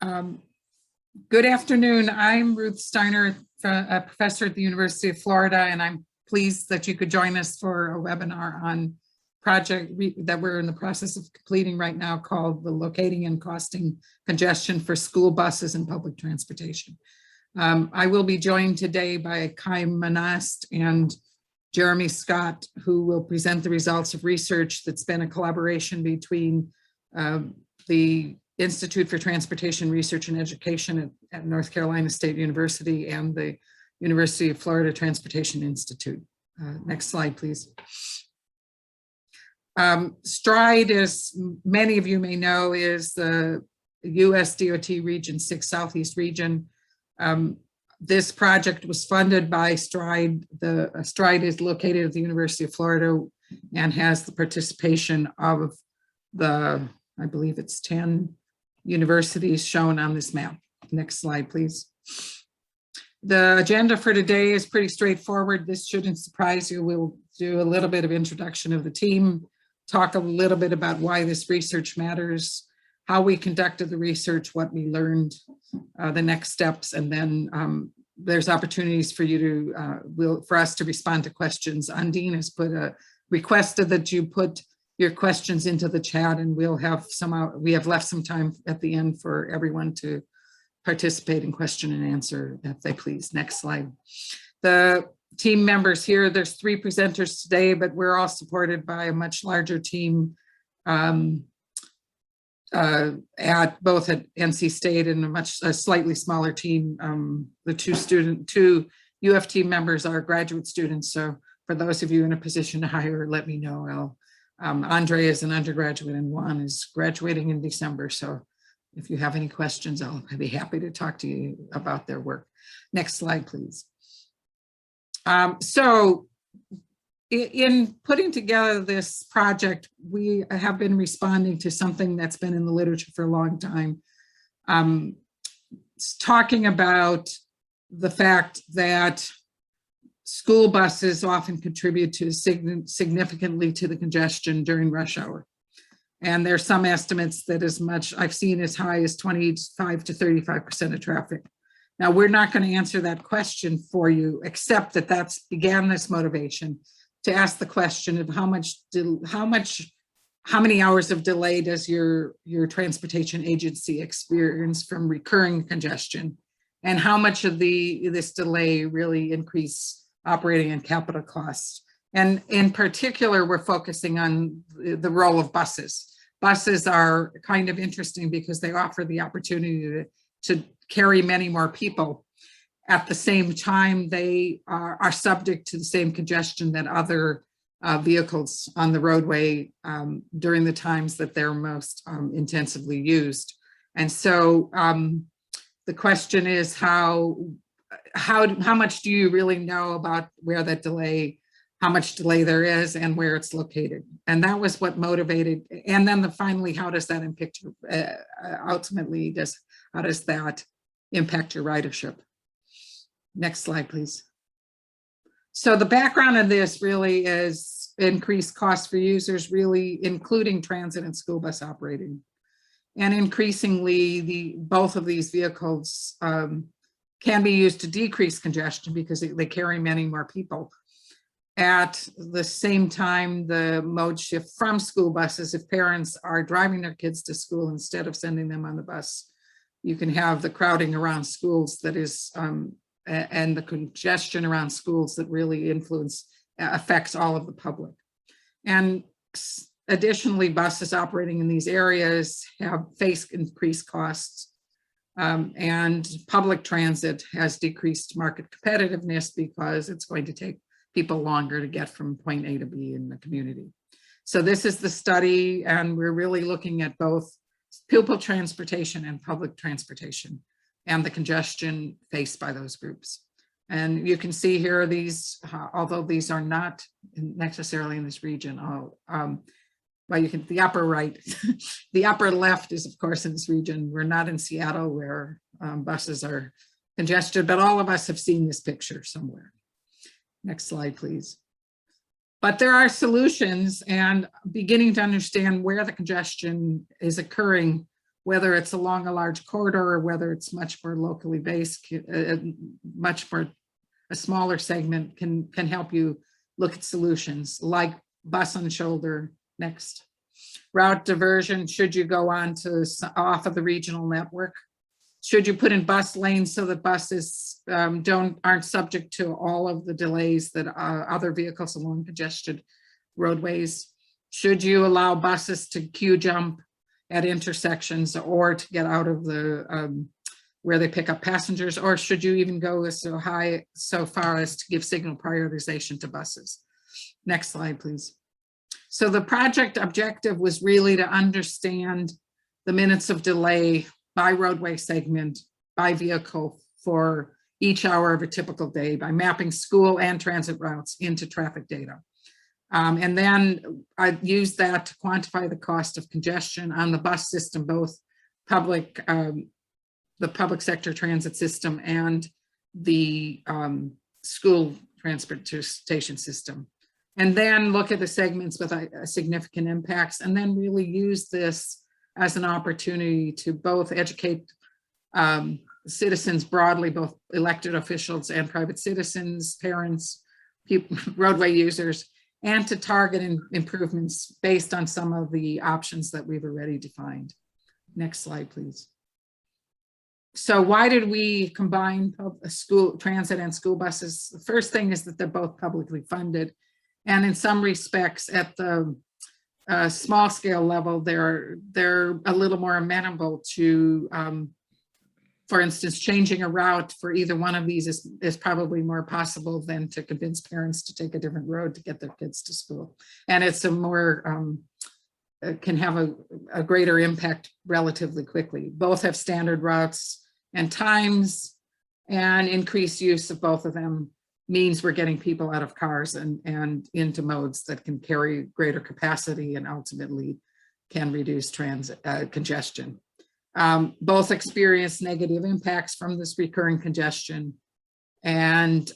Um, Good afternoon. I'm Ruth Steiner, a professor at the University of Florida, and I'm pleased that you could join us for a webinar on project that we're in the process of completing right now called the Locating and Costing Congestion for School Buses and Public Transportation. I will be joined today by Monast and Jeremy Scott, who will present the results of research that's been a collaboration between the Institute for Transportation Research and Education at North Carolina State University and the University of Florida Transportation Institute. Next slide, please. STRIDE, as many of you may know, is the US DOT Region 6 Southeast region. This project was funded by STRIDE. STRIDE is located at the University of Florida and has the participation of I believe it's 10 universities shown on this map. Next slide, please. The agenda for today is pretty straightforward. This shouldn't surprise you. We'll do a little bit of introduction of the team, talk a little bit about why this research matters, how we conducted the research, what we learned, the next steps, and then there's opportunities for you to, for us to respond to questions. Undine has requested that you put your questions into the chat, and we have left some time at the end for everyone to participate in question and answer if they please. Next slide. The team members here, there's 3 presenters today, but we're all supported by a much larger team both at NC State and a slightly smaller team. The 2 UF team members are graduate students. So for those of you in a position to hire, let me know. Andre is an undergraduate and Juan is graduating in December. So if you have any questions, I'll be happy to talk to you about their work. Next slide, please. So in putting together this project, we have been responding to something that's been in the literature for a long time. Talking about the fact that school buses often contribute significantly to the congestion during rush hour. And there's some estimates that as much, I've seen as high as 25 to 35% of traffic. Now, we're not going to answer that question for you, except that began this motivation to ask the question of how many hours of delay does your transportation agency experience from recurring congestion, and how much of this delay really increase operating and capital costs. And in particular, we're focusing on the role of buses. Buses are kind of interesting because they offer the opportunity to carry many more people. At the same time, they are subject to the same congestion that other vehicles on the roadway during the times that they're most intensively used. And so the question is how much do you really know about where that delay, how much delay there is and where it's located? And that was what motivated. And then finally, how does that impact ultimately, how does that impact your ridership? Next slide, please. So the background of this really is increased costs for users, really including transit and school bus operating. And increasingly, both of these vehicles can be used to decrease congestion because they carry many more people. At the same time, the mode shift from school buses, if parents are driving their kids to school instead of sending them on the bus, you can have the crowding around schools that is, and the congestion around schools that really affects all of the public. And additionally, buses operating in these areas face increased costs. And public transit has decreased market competitiveness because it's going to take people longer to get from point A to B in the community. So this is the study, and we're really looking at both pupil transportation and public transportation and the congestion faced by those groups. And you can see here although these are not necessarily in this region, well, you can, the upper right, the upper left is of course in this region. We're not in Seattle where buses are congested, but all of us have seen this picture somewhere. Next slide, please. But there are solutions, and beginning to understand where the congestion is occurring whether it's along a large corridor or whether it's much more locally based, a smaller segment can help you look at solutions like bus on shoulder. Next. Route diversion, should you go on to off of the regional network? Should you put in bus lanes so that buses aren't subject to all of the delays that other vehicles along congested roadways? Should you allow buses to queue jump at intersections or to get out of the where they pick up passengers? Or should you even go so far as to give signal prioritization to buses? Next slide, please. So the project objective was really to understand the minutes of delay by roadway segment, by vehicle for each hour of a typical day by mapping school and transit routes into traffic data. And then I used that to quantify the cost of congestion on the bus system, both the public sector transit system and the school transportation system. And then look at the segments with significant impacts, and then really use this as an opportunity to both educate citizens broadly, both elected officials and private citizens, parents, roadway users, and to target improvements based on some of the options that we've already defined. Next slide, please. So why did we combine school transit and school buses? The first thing is that they're both publicly funded. And in some respects, at the small scale level, they're a little more amenable to, for instance, changing a route for either one of these is probably more possible than to convince parents to take a different road to get their kids to school. And it's a more, can have a greater impact relatively quickly. Both have standard routes and times, and increased use of both of them means we're getting people out of cars and into modes that can carry greater capacity and ultimately can reduce transit congestion. Both experience negative impacts from this recurring congestion. And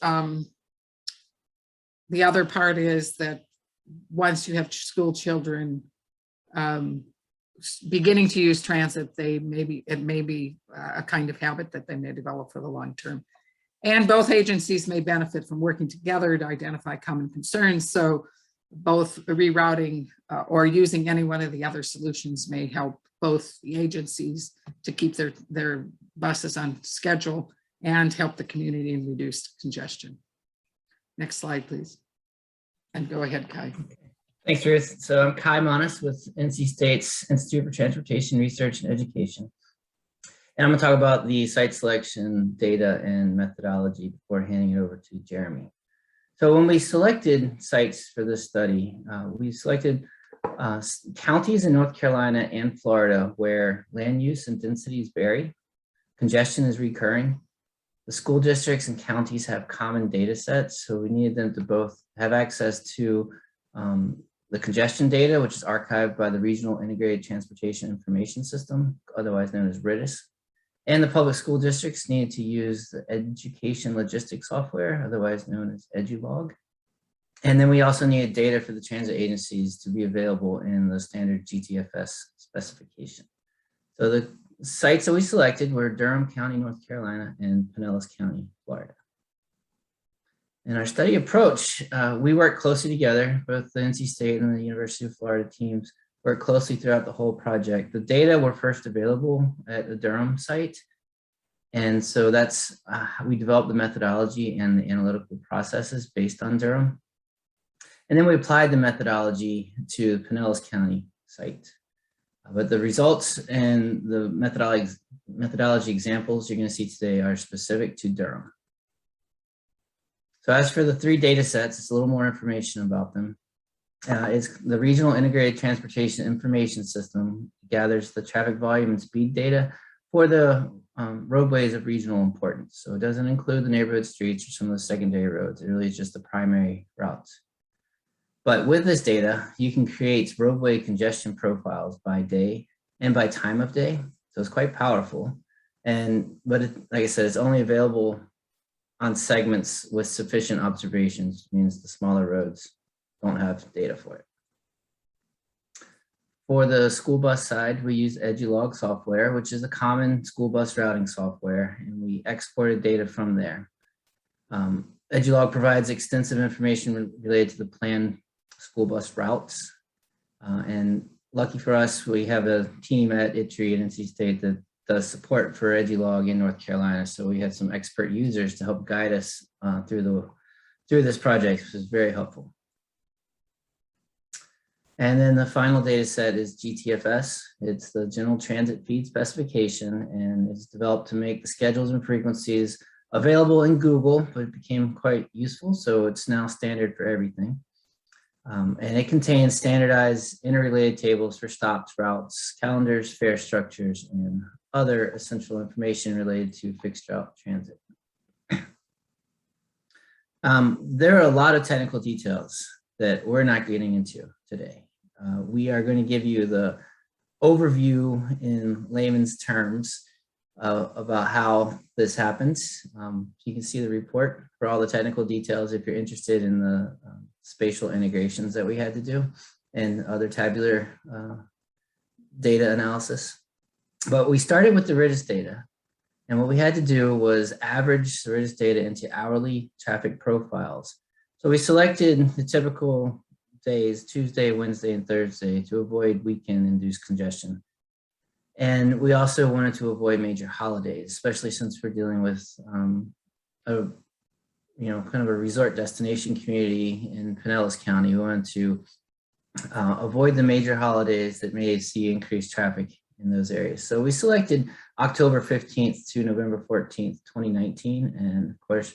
the other part is that once you have school children beginning to use transit, it may be a kind of habit that they may develop for the long term. And both agencies may benefit from working together to identify common concerns. So both rerouting or using any one of the other solutions may help both the agencies to keep their buses on schedule and help the community in reduced congestion. Next slide, please. And go ahead, Kai. Thanks, Ruth. So I'm Kai Monast with NC State's Institute for Transportation Research and Education. And I'm going to talk about the site selection, data, and methodology before handing it over to Jeremy. So when we selected sites for this study, we selected counties in North Carolina and Florida where land use and densities vary, congestion is recurring. The school districts and counties have common data sets, so we needed them to both have access to the congestion data, which is archived by the Regional Integrated Transportation Information System, otherwise known as RITIS. And the public school districts needed to use the education logistics software, otherwise known as EduLog. And then we also needed data for the transit agencies to be available in the standard GTFS specification. So the sites that we selected were Durham County, North Carolina, and Pinellas County, Florida. In our study approach, we worked closely together, both the NC State and the University of Florida teams worked closely throughout the whole project. The data were first available at the Durham site. And so that's, we developed the methodology and the analytical processes based on Durham. And then we applied the methodology to the Pinellas County site. But the results and the methodology examples you're going to see today are specific to Durham. So as for the 3 data sets, it's a little more information about them. It's the Regional Integrated Transportation Information System gathers the traffic volume and speed data for the roadways of regional importance. So it doesn't include the neighborhood streets or some of the secondary roads. It really is just the primary routes. But with this data, you can create roadway congestion profiles by day and by time of day. So it's quite powerful. But like I said, it's only available on segments with sufficient observations, which means the smaller roads don't have data for it. For the school bus side, we use Edulog software, which is a common school bus routing software, and we exported data from there. Edulog provides extensive information related to the planned school bus routes. And lucky for us, we have a team at ITRE and NC State that does support for Edulog in North Carolina. So we had some expert users to help guide us through this project, which was very helpful. And then the final data set is GTFS. It's the General Transit Feed Specification, and it's developed to make the schedules and frequencies available in Google, but it became quite useful. So it's now standard for everything. And it contains standardized interrelated tables for stops, routes, calendars, fare structures, and other essential information related to fixed route transit. There are a lot of technical details that we're not getting into today. We are going to give you the overview in layman's terms about how this happens. You can see the report for all the technical details if you're interested in the spatial integrations that we had to do and other tabular data analysis. But we started with the RITIS data, and what we had to do was average the RITIS data into hourly traffic profiles. So we selected the typical days, Tuesday, Wednesday, and Thursday, to avoid weekend-induced congestion. And we also wanted to avoid major holidays, especially since we're dealing with kind of a resort destination community in Pinellas County. We wanted to avoid the major holidays that may see increased traffic in those areas. So we selected October 15th to November 14th, 2019. And of course,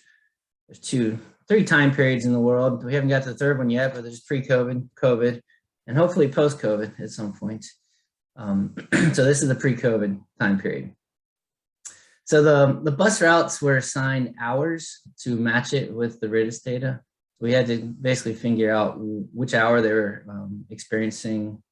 there's three time periods in the world. We haven't got to the third one yet, but there's pre-COVID, COVID, and hopefully post-COVID at some point. So this is the pre-COVID time period. So the bus routes were assigned hours to match it with the RITIS data. We had to basically figure out which hour they were experiencing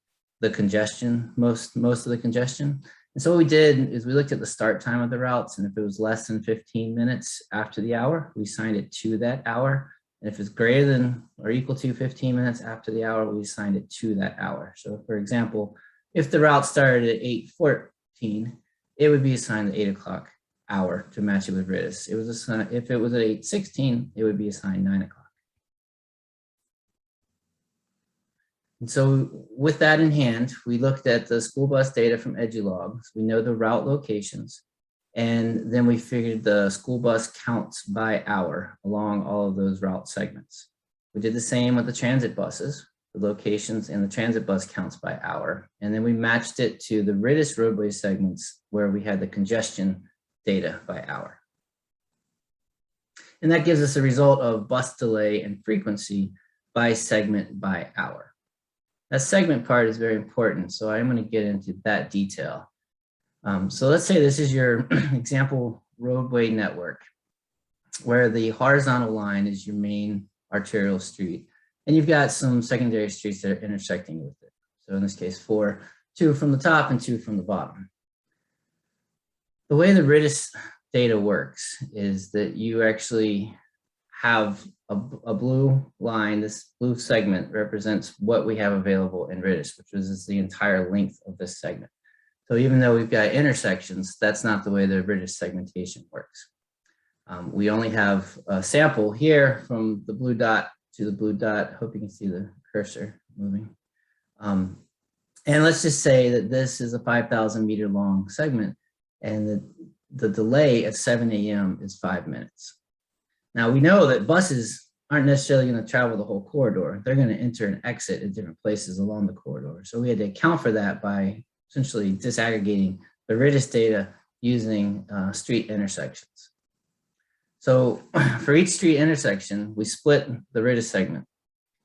the congestion, most of the congestion. And so what we did is we looked at the start time of the routes, and if it was less than 15 minutes after the hour, we assigned it to that hour. And if it's greater than or equal to 15 minutes after the hour, we assigned it to that hour. So for example, if the route started at 8:14, it would be assigned the 8 o'clock hour to match it with RITIS. It was assigned, if it was at 8:16, it would be assigned 9 o'clock. And so with that in hand, we looked at the school bus data from Edulog. We know the route locations, and then we figured the school bus counts by hour along all of those route segments. We did the same with the transit buses, the locations and the transit bus counts by hour. And then we matched it to the RITIS roadway segments where we had the congestion data by hour. And that gives us a result of bus delay and frequency by segment by hour. That segment part is very important, so I'm going to get into that detail. So let's say this is your example roadway network, where the horizontal line is your main arterial street, and you've got some secondary streets that are intersecting with it. So in this case, two from the top and two from the bottom. The way the RITIS data works is that you actually have a blue line. This blue segment represents what we have available in RITIS, which is the entire length of this segment. So even though we've got intersections, that's not the way the RITIS segmentation works. We only have a sample here from the blue dot to the blue dot. Hope you can see the cursor moving. And let's just say that this is a 5,000 meter long segment, and the delay at 7 a.m. is 5 minutes. Now we know that buses aren't necessarily going to travel the whole corridor. They're going to enter and exit at different places along the corridor. So we had to account for that by essentially disaggregating the RITIS data using street intersections. So for each street intersection, we split the RITIS segment,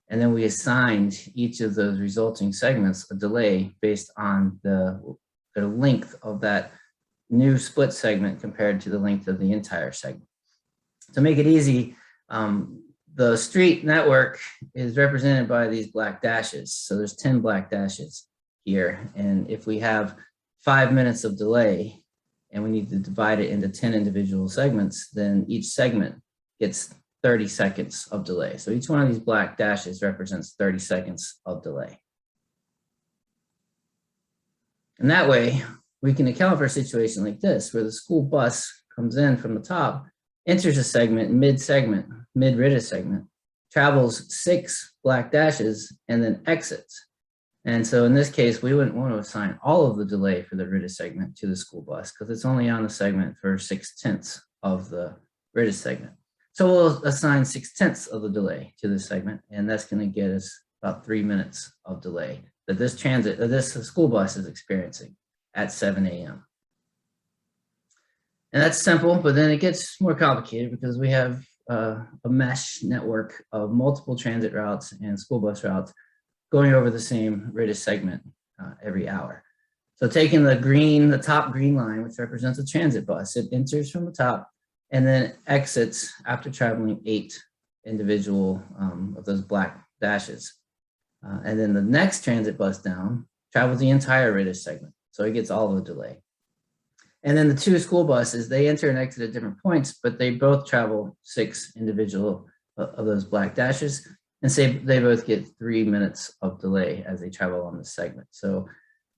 and then we assigned each of those resulting segments a delay based on the length of that new split segment compared to the length of the entire segment. To make it easy, the street network is represented by these black dashes. So there's 10 black dashes here. And if we have 5 minutes of delay and we need to divide it into 10 individual segments, then each segment gets 30 seconds of delay. So each one of these black dashes represents 30 seconds of delay. And that way, we can account for a situation like this, where the school bus comes in from the top, enters a segment, mid-RITIS segment, travels 6 black dashes, and then exits. And so in this case, we wouldn't want to assign all of the delay for the RITIS segment to the school bus because it's only on the segment for 6/10 of the RITIS segment. So we'll assign 6/10 of the delay to this segment, and that's going to get us about 3 minutes of delay that this school bus is experiencing at 7 a.m. And that's simple, but then it gets more complicated because we have a mesh network of multiple transit routes and school bus routes going over the same RITIS segment every hour. So taking the top green line, which represents a transit bus, it enters from the top and then exits after traveling 8 individual of those black dashes. And then the next transit bus down travels the entire RITIS segment. So it gets all of the delay. And then the 2 school buses, they enter and exit at different points, but they both travel 6 individual of those black dashes, and say they both get 3 minutes of delay as they travel on the segment. So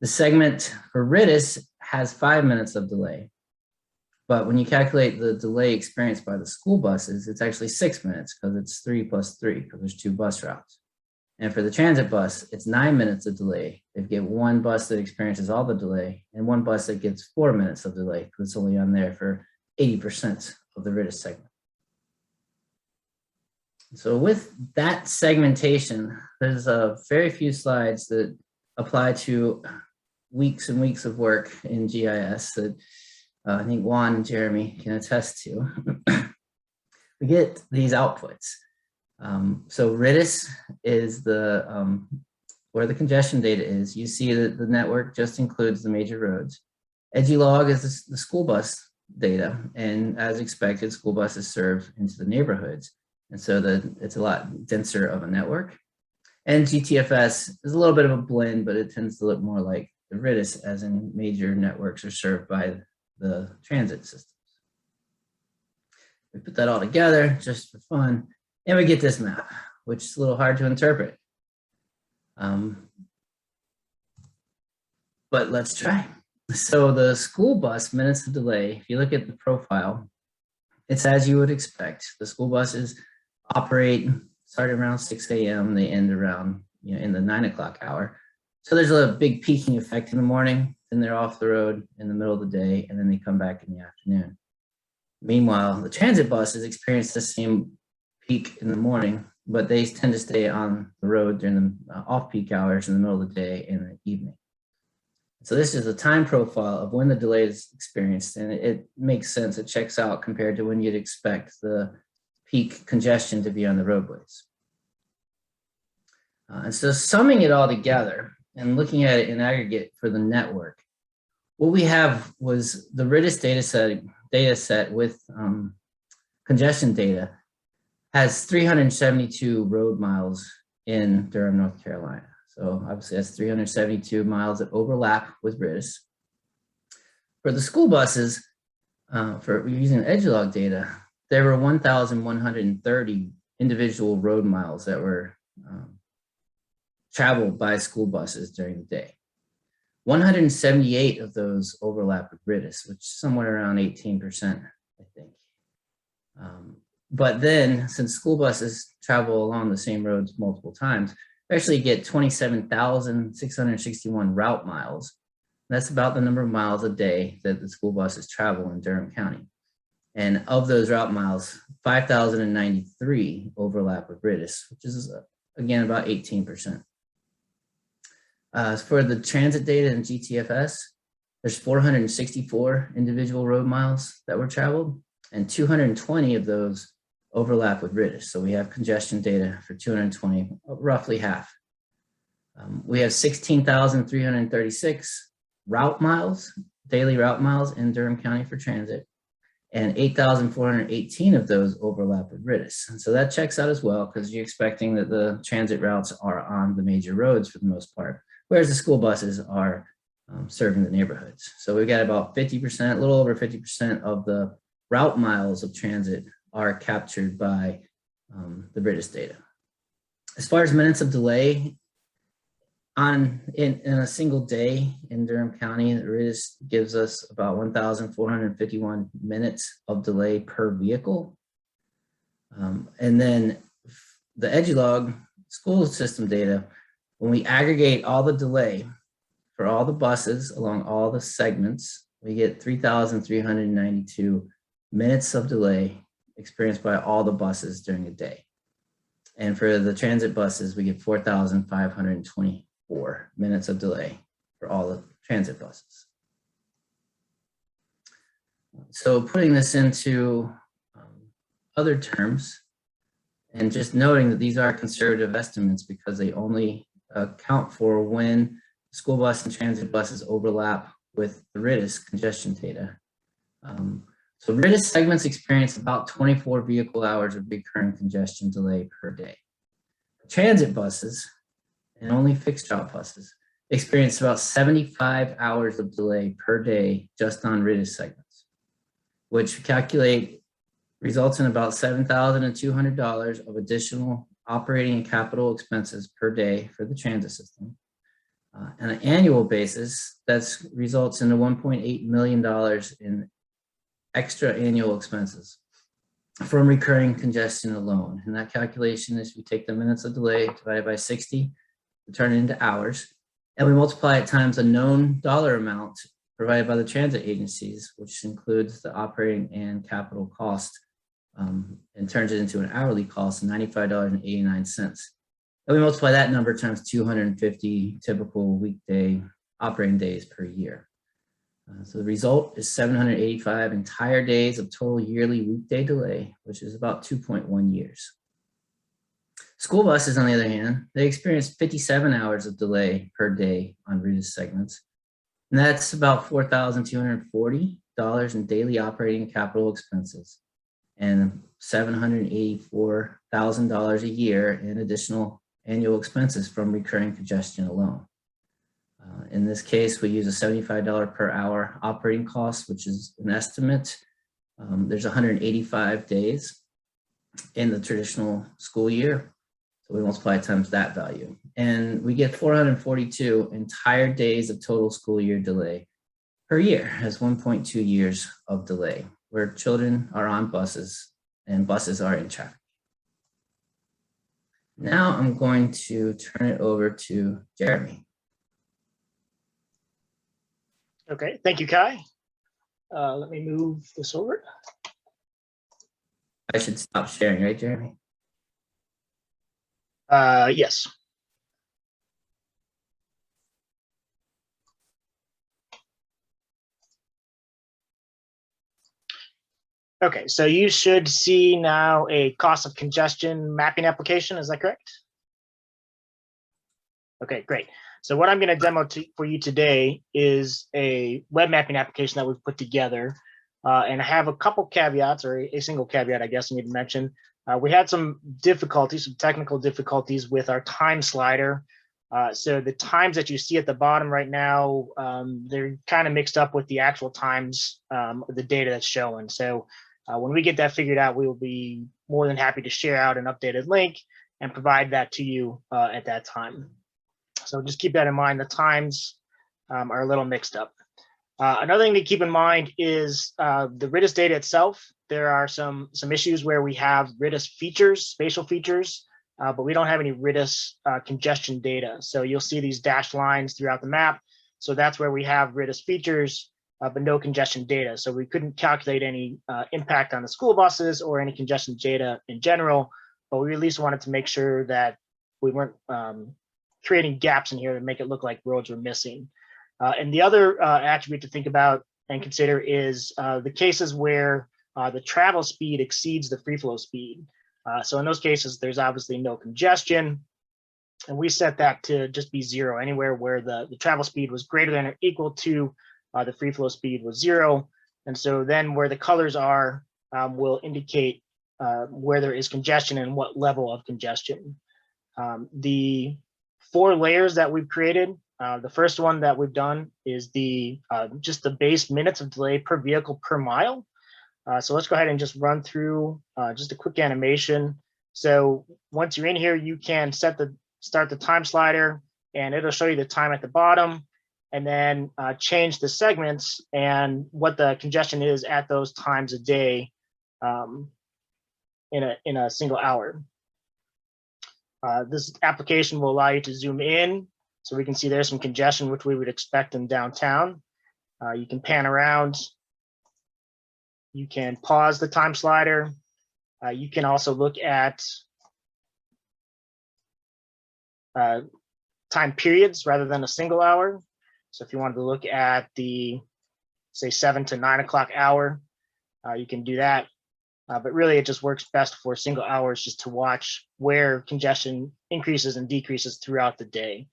the segment for RITIS has 5 minutes of delay, but when you calculate the delay experienced by the school buses, it's actually 6 minutes because it's 3 plus 3 because there's 2 bus routes. And for the transit bus, it's 9 minutes of delay. They get 1 bus that experiences all the delay and 1 bus that gets 4 minutes of delay because it's only on there for 80% of the RITIS segment. So with that segmentation, there's very few slides that apply to weeks and weeks of work in GIS that I think Juan and Jeremy can attest to. We get these outputs. So RITIS is where the congestion data is. You see that the network just includes the major roads. EduLog is the school bus data, and as expected, school buses serve into the neighborhoods. And so it's a lot denser of a network. And GTFS is a little bit of a blend, but it tends to look more like the RITIS, as in major networks are served by the transit systems. We put that all together just for fun, and we get this map, which is a little hard to interpret. But let's try. So the school bus minutes of delay, if you look at the profile, it's as you would expect. The school buses operate starting around 6 a.m. They end around, in the 9 o'clock hour. So there's a big peaking effect in the morning, then they're off the road in the middle of the day, and then they come back in the afternoon. Meanwhile, the transit buses experience the same peak in the morning, but they tend to stay on the road during the off-peak hours in the middle of the day and the evening. So this is a time profile of when the delay is experienced, and it makes sense. It checks out compared to when you'd expect the peak congestion to be on the roadways. And so summing it all together and looking at it in aggregate for the network, what we have was the RITIS data set with congestion data has 372 road miles in Durham, North Carolina. So obviously that's 372 miles that overlap with RITIS. For the school buses, for using EduLog data, there were 1,130 individual road miles that were traveled by school buses during the day. 178 of those overlap with RITIS, which is somewhere around 18%, I think. But then, since school buses travel along the same roads multiple times, we actually get 27,661 route miles. That's about the number of miles a day that the school buses travel in Durham County. And of those route miles, 5,093 overlap with RITIS, which is, again, about 18%. For the transit data in GTFS, there's 464 individual road miles that were traveled, and 220 of those overlap with RITIS. So we have congestion data for 220, roughly half. We have 16,336 route miles, daily route miles in Durham County for transit, and 8,418 of those overlap with RITIS. And so that checks out as well, because you're expecting that the transit routes are on the major roads for the most part, whereas the school buses are serving the neighborhoods. So we've got about 50%, a little over 50% of the route miles of transit are captured by the RITIS data. As far as minutes of delay, in a single day in Durham County, the RITIS gives us about 1,451 minutes of delay per vehicle. And then the EduLog school system data, when we aggregate all the delay for all the buses along all the segments, we get 3,392 minutes of delay experienced by all the buses during a day. And for the transit buses, we get 4,524 minutes of delay for all the transit buses. So putting this into other terms, and just noting that these are conservative estimates because they only account for when school bus and transit buses overlap with the RITIS congestion data. So RITIS segments experience about 24 vehicle hours of recurring congestion delay per day. Transit buses, and only fixed route buses, experience about 75 hours of delay per day just on RITIS segments, which calculate results in about $7,200 of additional operating and capital expenses per day for the transit system. On an annual basis, that results in $1.8 million in extra annual expenses from recurring congestion alone. And that calculation is we take the minutes of delay divided by 60 to turn it into hours, and we multiply it times a known dollar amount provided by the transit agencies, which includes the operating and capital cost, and turns it into an hourly cost of $95.89. And we multiply that number times 250 typical weekday operating days per year. So the result is 785 entire days of total yearly weekday delay, which is about 2.1 years. School buses, on the other hand, they experience 57 hours of delay per day on RITIS segments. And that's about $4,240 in daily operating capital expenses and $784,000 a year in additional annual expenses from recurring congestion alone. In this case, we use a $75 per hour operating cost, which is an estimate. There's 185 days in the traditional school year. So we multiply times that value. And we get 442 entire days of total school year delay per year as 1.2 years of delay, where children are on buses and buses are in traffic. Now I'm going to turn it over to Jeremy. Okay, thank you, Kai. Let me move this over. I should stop sharing, right, Jeremy? Yes. Okay, so you should see now a cost of congestion mapping application. Is that correct? Okay, great. So what I'm going to demo for you today is a web mapping application that we've put together. And I have a couple caveats, or a single caveat, I guess I need to mention. We had some difficulties, some technical difficulties with our time slider. So the times that you see at the bottom right now, they're kind of mixed up with the actual times, the data that's showing. So when we get that figured out, we will be more than happy to share out an updated link and provide that to you at that time. So just keep that in mind. The times are a little mixed up. Another thing to keep in mind is the RITIS data itself. There are some issues where we have RITIS features, spatial features, but we don't have any RITIS congestion data. So you'll see these dashed lines throughout the map. So that's where we have RITIS features, but no congestion data. So we couldn't calculate any impact on the school buses or any congestion data in general, but we at least wanted to make sure that we weren't creating gaps in here that make it look like roads were missing. And the other attribute to think about and consider is the cases where the travel speed exceeds the free flow speed. So in those cases, there's obviously no congestion. And we set that to just be 0. Anywhere where the travel speed was greater than or equal to the free flow speed was 0. And so then where the colors are will indicate where there is congestion and what level of congestion. The 4 layers that we've created. The first one that we've done is just the base minutes of delay per vehicle per mile. So let's go ahead and just run through just a quick animation. So once you're in here, you can start the time slider, and it'll show you the time at the bottom, and then change the segments and what the congestion is at those times a day in a single hour. This application will allow you to zoom in, so we can see there's some congestion which we would expect in downtown. You can pan around. You can pause the time slider. You can also look at time periods rather than a single hour. So if you wanted to look at the, say, 7 to 9 o'clock hour, you can do that. But really, it just works best for single hours, just to watch where congestion increases and decreases throughout the day.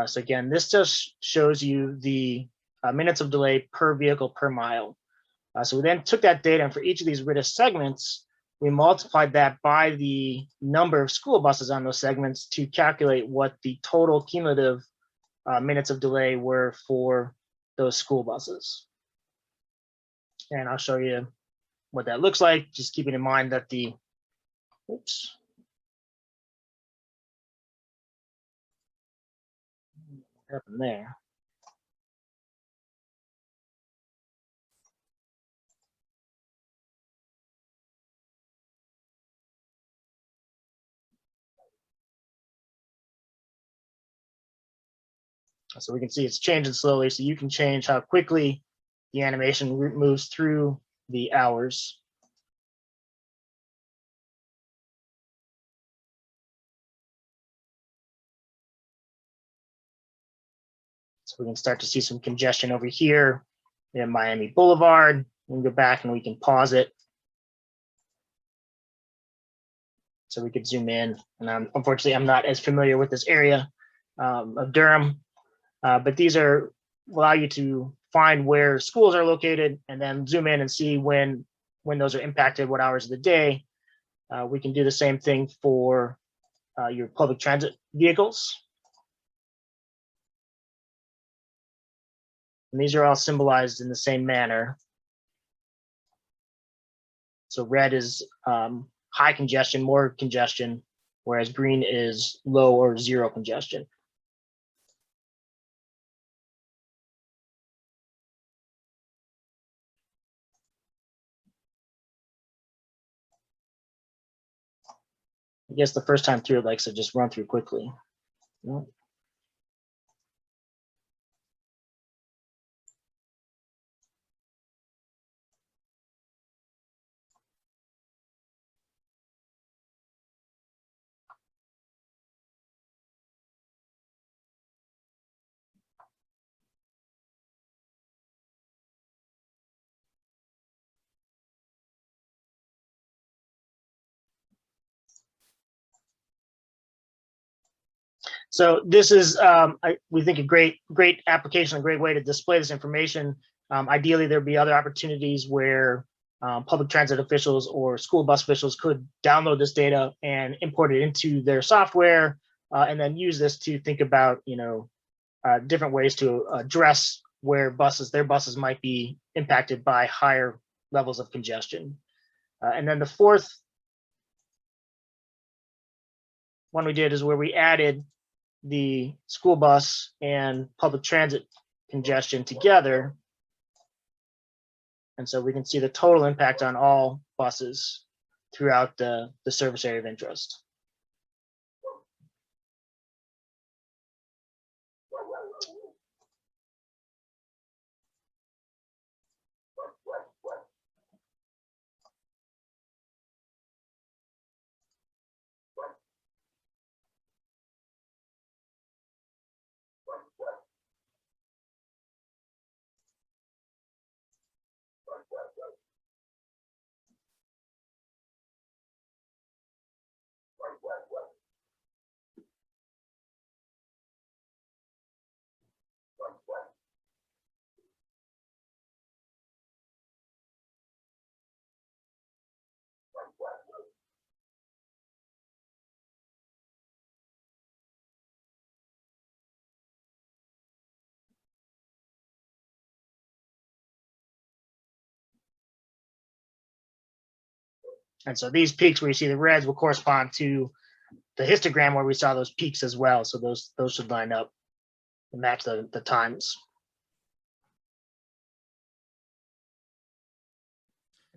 So again, this just shows you the minutes of delay per vehicle per mile. So we then took that data, and for each of these RITIS segments, we multiplied that by the number of school buses on those segments to calculate what the total cumulative minutes of delay were for those school buses. And I'll show you what that looks like, just keeping in mind that the, oops. What happened there? So we can see it's changing slowly, so you can change how quickly the animation moves through the hours. So we can start to see some congestion over here in Miami Boulevard. We can go back and we can pause it. So we could zoom in, and unfortunately, I'm not as familiar with this area of Durham, but these allow you to find where schools are located and then zoom in and see when those are impacted, what hours of the day. We can do the same thing for your public transit vehicles. And these are all symbolized in the same manner. So red is high congestion, more congestion, whereas green is low or zero congestion. I guess the first time through, it likes to just run through quickly. Yep. So this is, we think, a great application, a great way to display this information. Ideally, there'd be other opportunities where public transit officials or school bus officials could download this data and import it into their software, and then use this to think about, different ways to address where their buses might be impacted by higher levels of congestion. And then the fourth one we did is where we added the school bus and public transit congestion together. And so we can see the total impact on all buses throughout the service area of interest. And so these peaks where you see the reds will correspond to histogram where we saw those peaks as well. So those should line up and match the times.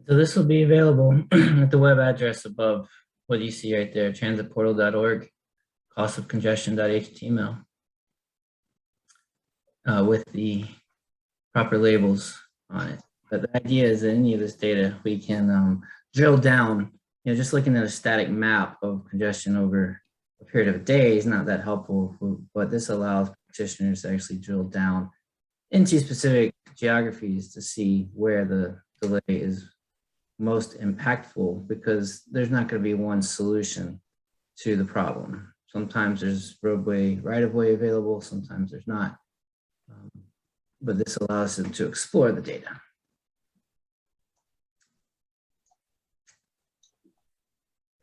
So this will be available at the web address above what you see right there, transitportal.org, costofcongestion.html, with the proper labels on it. But the idea is that any of this data, we can drill down, just looking at a static map of congestion over a period of a day is not that helpful, but this allows practitioners to actually drill down into specific geographies to see where the delay is most impactful, because there's not going to be one solution to the problem. Sometimes there's roadway right-of-way available, sometimes there's not. But this allows them to explore the data.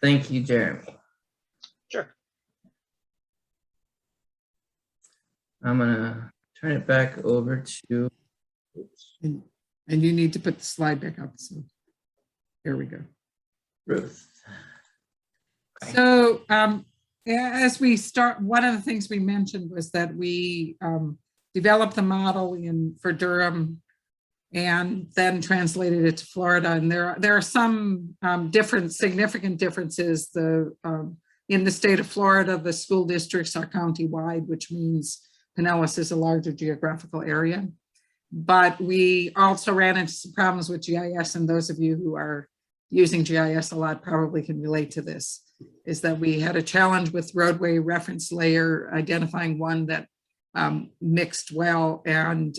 Thank you, Jeremy. Sure. I'm gonna turn it back over to. And you need to put the slide back up. So here we go. Ruth. Okay. So as we start, one of the things we mentioned was that we developed the model for Durham and then translated it to Florida. And there are some significant differences. In the state of Florida, the school districts are county-wide, which means Pinellas is a larger geographical area. But we also ran into some problems with GIS, and those of you who are using GIS a lot probably can relate to this, is that we had a challenge with roadway reference layer, identifying one that mixed well, and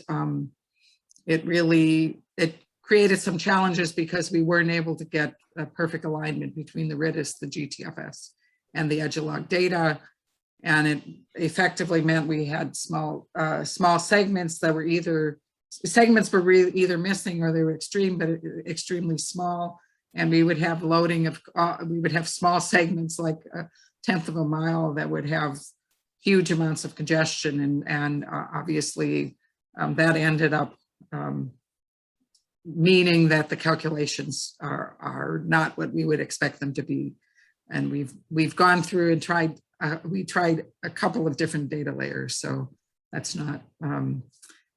it created some challenges because we weren't able to get a perfect alignment between the RITIS, the GTFS, and the edge-log data. And it effectively meant we had small segments that were either missing or they were extremely small. And we would have loading of, we would have small segments like 1/10 of a mile that would have huge amounts of congestion. And obviously that ended up meaning that the calculations are not what we would expect them to be. And we've gone through and tried, we tried a couple of different data layers. So that's not,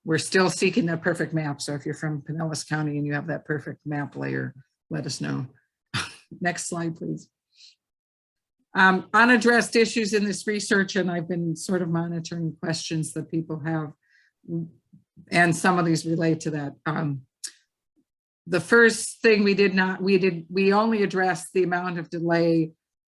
we're still seeking that perfect map. So if you're from Pinellas County and you have that perfect map layer, let us know. Next slide, please. Unaddressed issues in this research, and I've been sort of monitoring questions that people have, and some of these relate to that. The first thing we only addressed the amount of delay,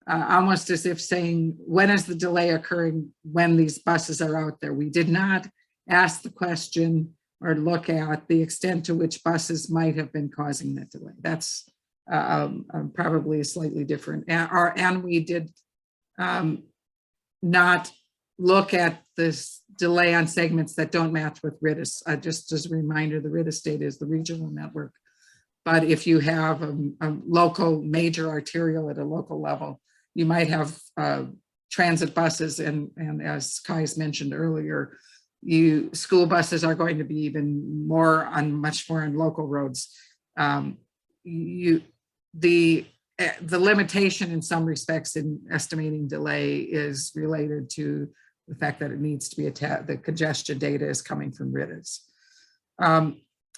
almost as if saying, when is the delay occurring when these buses are out there? We did not ask the question or look at the extent to which buses might have been causing that delay. That's probably slightly different. And we did not look at this delay on segments that don't match with RITIS. Just as a reminder, the RITIS data is the regional network. But if you have a local major arterial at a local level, you might have transit buses, and as Kai's mentioned earlier, school buses are going to be even more much more on local roads. The limitation in some respects in estimating delay is related to the fact that it needs to be the congestion data is coming from RITIS.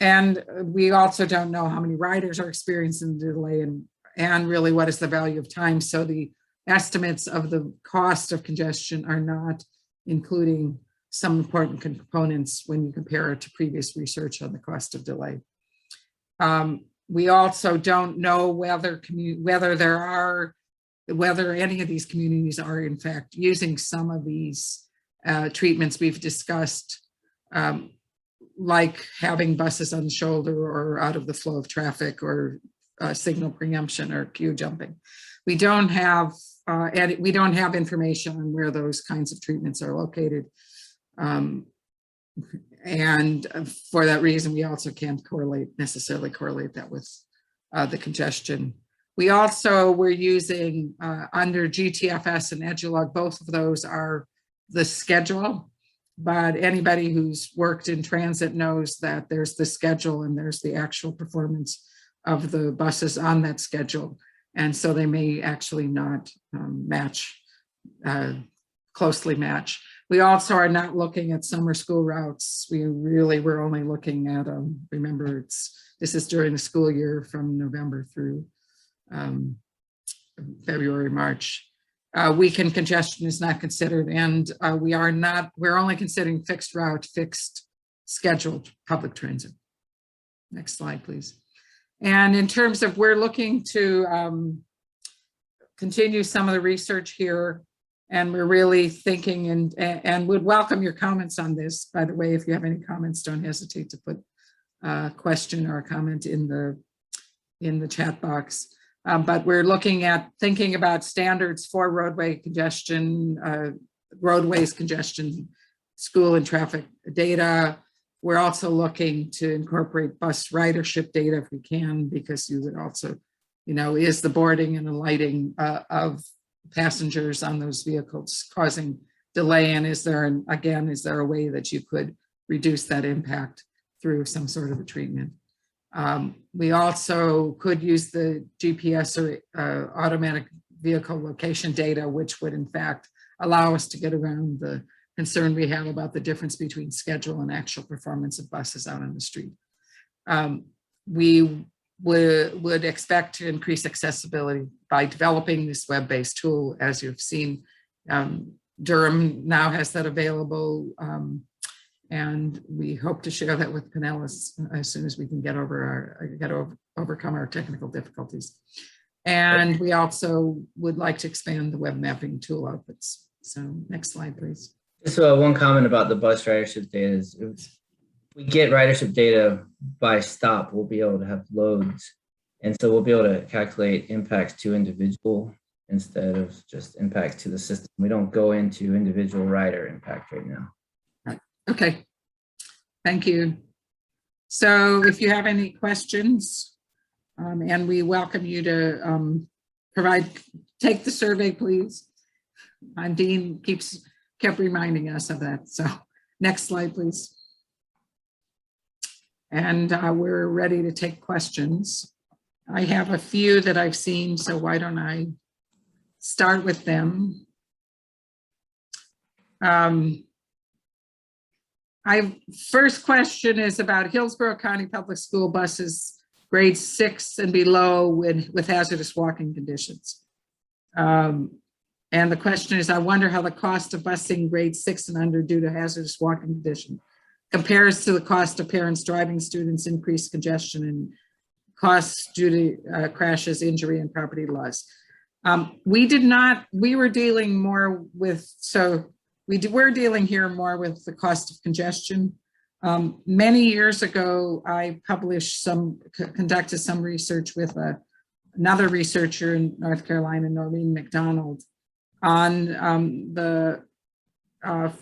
And we also don't know how many riders are experiencing the delay and really what is the value of time. So the estimates of the cost of congestion are not including some important components when you compare it to previous research on the cost of delay. We also don't know whether any of these communities are in fact using some of these treatments we've discussed, like having buses on the shoulder or out of the flow of traffic, or signal preemption or queue jumping. We don't have information on where those kinds of treatments are located. And for that reason, we also can't necessarily correlate that with the congestion. We also were using under GTFS and edge-log, both of those are the schedule, but anybody who's worked in transit knows that there's the schedule and there's the actual performance of the buses on that schedule. And so they may actually not match closely match. We also are not looking at summer school routes. We're only looking at, remember, this is during the school year from November through February, March. Weekend congestion is not considered, and we're only considering fixed route, fixed scheduled public transit. Next slide, please. And in terms of, we're looking to continue some of the research here, and we're really thinking and would welcome your comments on this. By the way, if you have any comments, don't hesitate to put a question or a comment in the chat box. But we're looking at thinking about standards for roadway congestion, roadways congestion, school and traffic data. We're also looking to incorporate bus ridership data if we can, because you would also, is the boarding and the lighting of passengers on those vehicles causing delay? And is there a way that you could reduce that impact through some sort of a treatment? We also could use the GPS or automatic vehicle location data, which would in fact allow us to get around the concern we have about the difference between schedule and actual performance of buses out on the street. We would expect to increase accessibility by developing this web-based tool. As you've seen, Durham now has that available, and we hope to share that with Pinellas as soon as we can overcome our technical difficulties. And we also would like to expand the web mapping tool outputs. So next slide, please. Just one comment about the bus ridership data is, we get ridership data by stop, we'll be able to have loads. And so we'll be able to calculate impacts to individual instead of just impacts to the system. We don't go into individual rider impact right now. Right. Okay. Thank you. So if you have any questions, and we welcome you to take the survey, please. Dean kept reminding us of that. So next slide, please. And we're ready to take questions. I have a few that I've seen, so why don't I start with them? First question is about Hillsborough County Public School buses, grades 6 and below with hazardous walking conditions. And the question is, I wonder how the cost of busing grades 6 and under due to hazardous walking condition compares to the cost of parents driving students, increased congestion, and costs due to crashes, injury, and property loss. We were dealing more with, we're dealing here more with the cost of congestion. Many years ago, I conducted some research with another researcher in North Carolina, Noreen McDonald, on the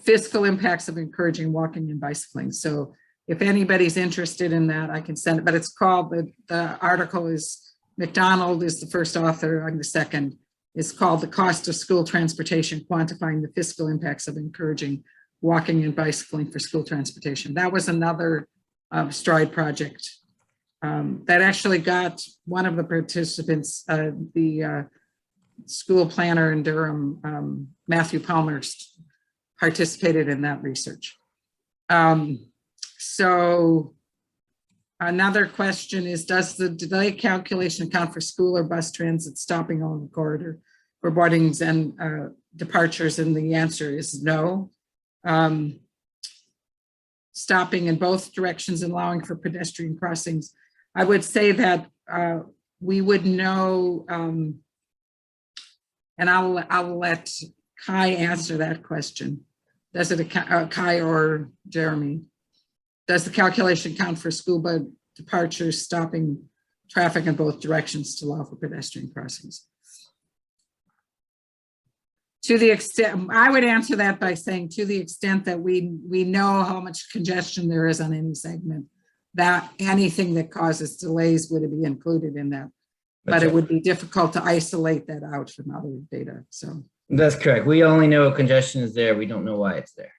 fiscal impacts of encouraging walking and bicycling. So if anybody's interested in that, I can send it, but it's called, the article is, McDonald is the first author, I'm the second. It's called The Cost of School Transportation, Quantifying the Fiscal Impacts of Encouraging Walking and Bicycling for School Transportation. That was another STRIDE project that actually got one of the participants, the school planner in Durham, Matthew Palmer, participated in that research. So another question is, does the delay calculation account for school or bus transit stopping on the corridor for boardings and departures? And the answer is no. Stopping in both directions and allowing for pedestrian crossings. I would say that we would know, and I'll let Kai answer that question. Does it account, Kai or Jeremy? Does the calculation count for school bus departures, stopping traffic in both directions to allow for pedestrian crossings? To the extent, I would answer that by saying, to the extent that we know how much congestion there is on any segment, that anything that causes delays would be included in that. But it would be difficult to isolate that out from other data. So that's correct. We only know congestion is there. We don't know why it's there.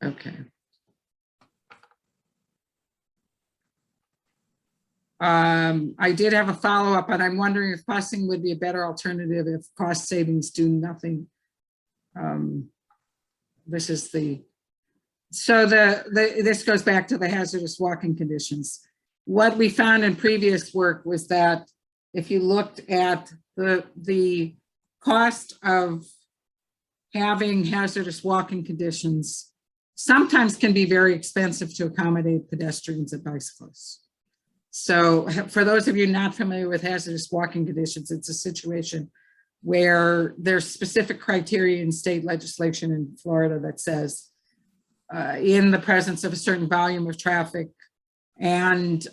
Okay. I did have a follow-up, and I'm wondering if busing would be a better alternative if cost savings do nothing. This is this goes back to the hazardous walking conditions. What we found in previous work was that if you looked at the cost of having hazardous walking conditions, sometimes can be very expensive to accommodate pedestrians and bicyclists. So for those of you not familiar with hazardous walking conditions, it's a situation where there's specific criteria in state legislation in Florida that says in the presence of a certain volume of traffic and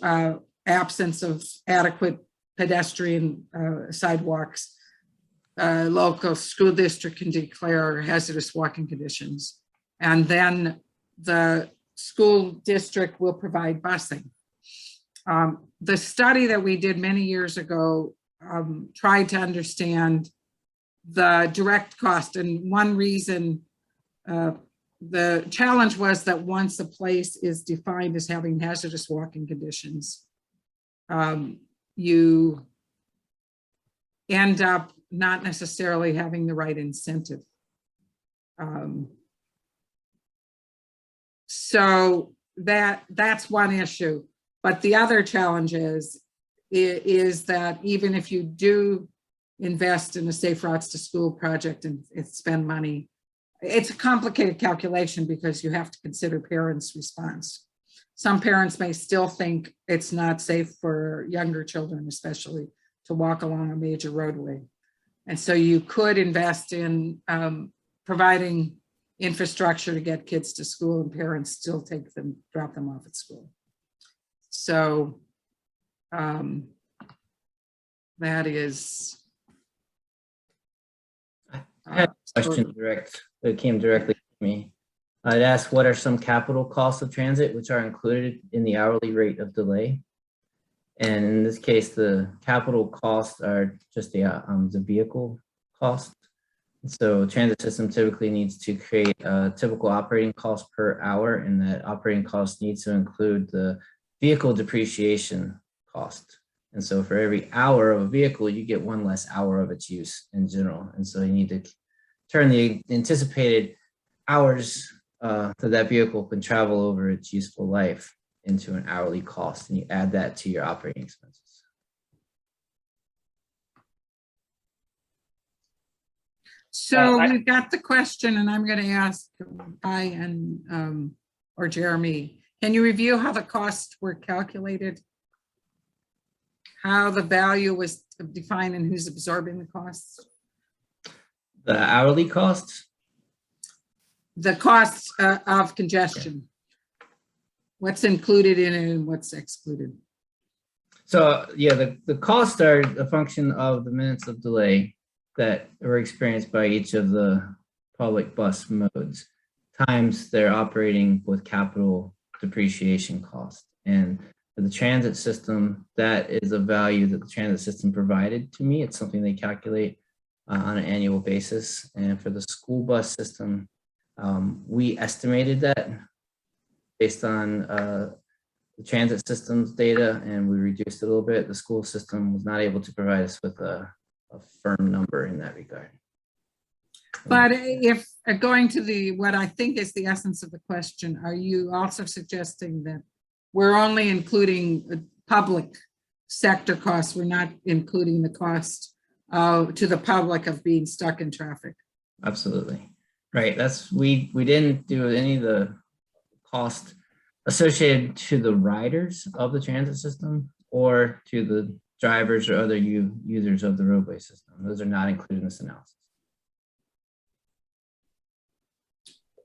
absence of adequate pedestrian sidewalks, local school district can declare hazardous walking conditions. And then the school district will provide busing. The study that we did many years ago tried to understand the direct cost. And one reason, the challenge was that once a place is defined as having hazardous walking conditions, you end up not necessarily having the right incentive. So that's one issue. But the other challenge is that even if you do invest in a Safe Routes to School project and spend money, it's a complicated calculation because you have to consider parents' response. Some parents may still think it's not safe for younger children, especially, to walk along a major roadway. And so you could invest in providing infrastructure to get kids to school, and parents still drop them off at school. So that is. I had a question that came directly to me. I'd ask, what are some capital costs of transit which are included in the hourly rate of delay? And in this case, the capital costs are just the vehicle cost. So transit system typically needs to create a typical operating cost per hour, and that operating cost needs to include the vehicle depreciation cost. And so for every hour of a vehicle, you get one less hour of its use in general. And so you need to turn the anticipated hours that vehicle can travel over its useful life into an hourly cost, and you add that to your operating expenses. So we've got the question, and I'm going to ask Guy or Jeremy, can you review how the costs were calculated? How the value was defined and who's absorbing the costs? The hourly costs? The costs of congestion. What's included in it and what's excluded? So yeah, the costs are a function of the minutes of delay that were experienced by each of the public bus modes times their operating with capital depreciation cost. And for the transit system, that is a value that the transit system provided to me. It's something they calculate on an annual basis. And for the school bus system, we estimated that based on the transit system's data, and we reduced it a little bit. The school system was not able to provide us with a firm number in that regard. But if going to what I think is the essence of the question, are you also suggesting that we're only including public sector costs, we're not including the cost to the public of being stuck in traffic? Absolutely. Right. We didn't do any of the cost associated to the riders of the transit system or to the drivers or other users of the roadway system. Those are not included in this analysis.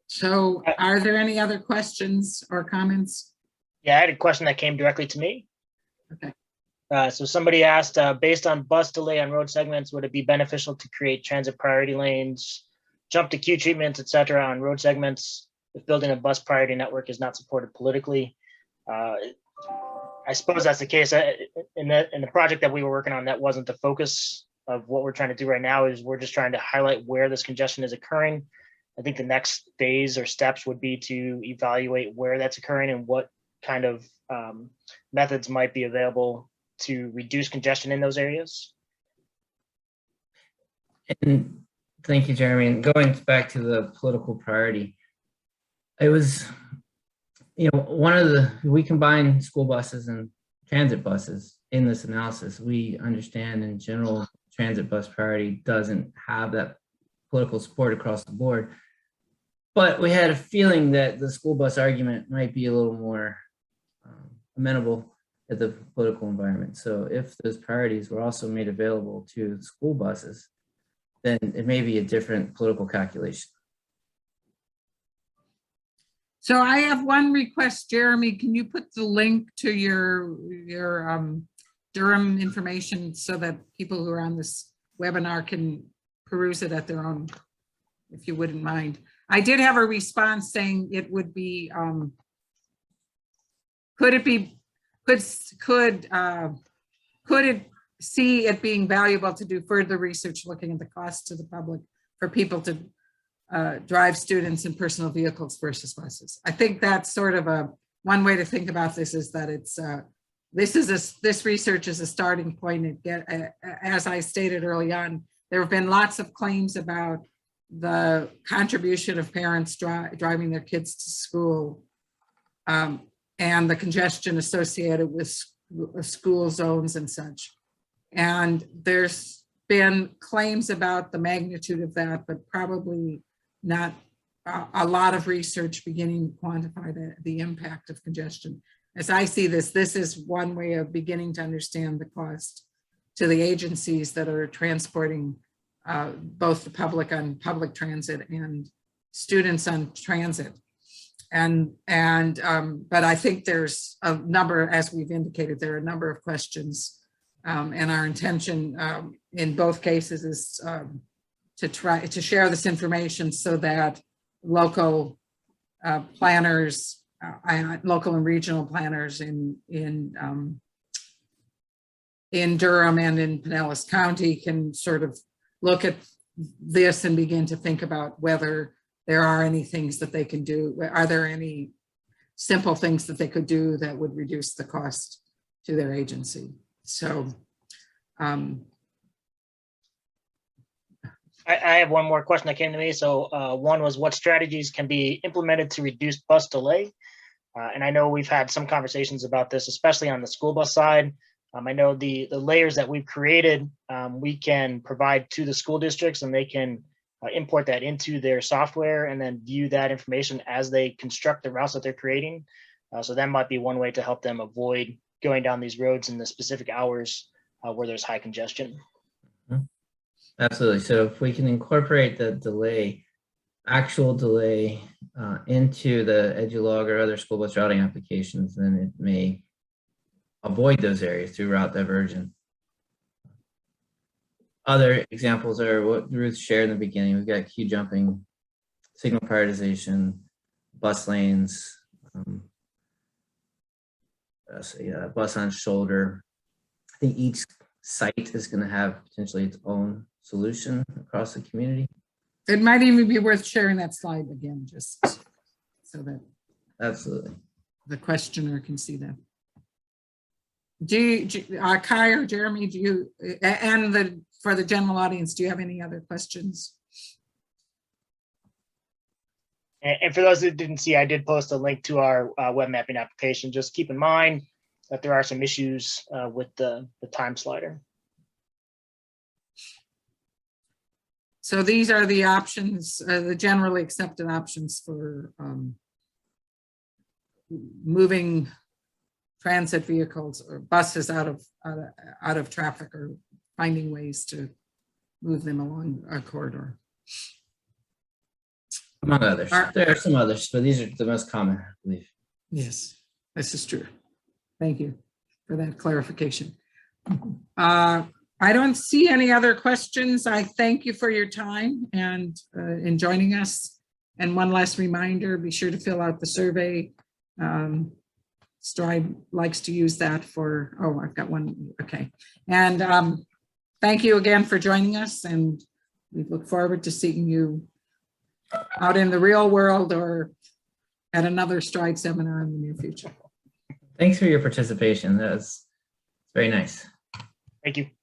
So are there any other questions or comments? Yeah, I had a question that came directly to me. Okay. So somebody asked, based on bus delay on road segments, would it be beneficial to create transit priority lanes, jump to queue treatments, et cetera, on road segments if building a bus priority network is not supported politically? I suppose that's the case. In the project that we were working on, that wasn't the focus of what we're trying to do right now. Is we're just trying to highlight where this congestion is occurring. I think the next phase or steps would be to evaluate where that's occurring and what kind of methods might be available to reduce congestion in those areas? And thank you, Jeremy. And going back to the political priority, it was, we combine school buses and transit buses in this analysis. We understand in general, transit bus priority doesn't have that political support across the board. But we had a feeling that the school bus argument might be a little more amenable at the political environment. So if those priorities were also made available to school buses, then it may be a different political calculation. So I have one request, Jeremy. Can you put the link to your Durham information so that people who are on this webinar can peruse it at their own, if you wouldn't mind? I did have a response saying it would be, could it see it being valuable to do further research looking at the cost to the public for people to drive students in personal vehicles versus buses? I think that's sort of one way to think about this, is that it's this research is a starting point. As I stated early on, there have been lots of claims about the contribution of parents driving their kids to school and the congestion associated with school zones and such. And there's been claims about the magnitude of that, but probably not a lot of research beginning to quantify the impact of congestion. As I see this is one way of beginning to understand the cost to the agencies that are transporting both the public on public transit and students on transit. But I think there's a number, as we've indicated, there are a number of questions, and our intention in both cases is to try to share this information so that local planners, local and regional planners in Durham and in Pinellas County can sort of look at this and begin to think about whether there are any things that they can do. Are there any simple things that they could do that would reduce the cost to their agency? So I have one more question that came to me. So one was, what strategies can be implemented to reduce bus delay? And I know we've had some conversations about this, especially on the school bus side. I know the layers that we've created, we can provide to the school districts, and they can import that into their software and then view that information as they construct the routes that they're creating. So that might be one way to help them avoid going down these roads in the specific hours where there's high congestion. Absolutely. So if we can incorporate the delay, actual delay into the EduLog or other school bus routing applications, then it may avoid those areas through route diversion. Other examples are what Ruth shared in the beginning. We've got queue jumping, signal prioritization, bus lanes, bus on shoulder. I think each site is going to have potentially its own solution across the community. it might even be worth sharing that slide again, just so that Absolutely. the questioner can see that. Kai or Jeremy, for the general audience, do you have any other questions? And for those that didn't see, I did post a link to our web mapping application. Just keep in mind that there are some issues with the time slider. So these are the options, the generally accepted options for moving transit vehicles or buses out of traffic, or finding ways to move them along a corridor. Among others. There are some others, but these are the most common, I believe. Yes, this is true. Thank you for that clarification. I don't see any other questions. I thank you for your time and in joining us. And one last reminder, be sure to fill out the survey. Stride likes to use that for, oh, I've got one, okay. And thank you again for joining us, and we look forward to seeing you out in the real world or at another Stride seminar in the near future. Thanks for your participation. It's Very nice. Thank you.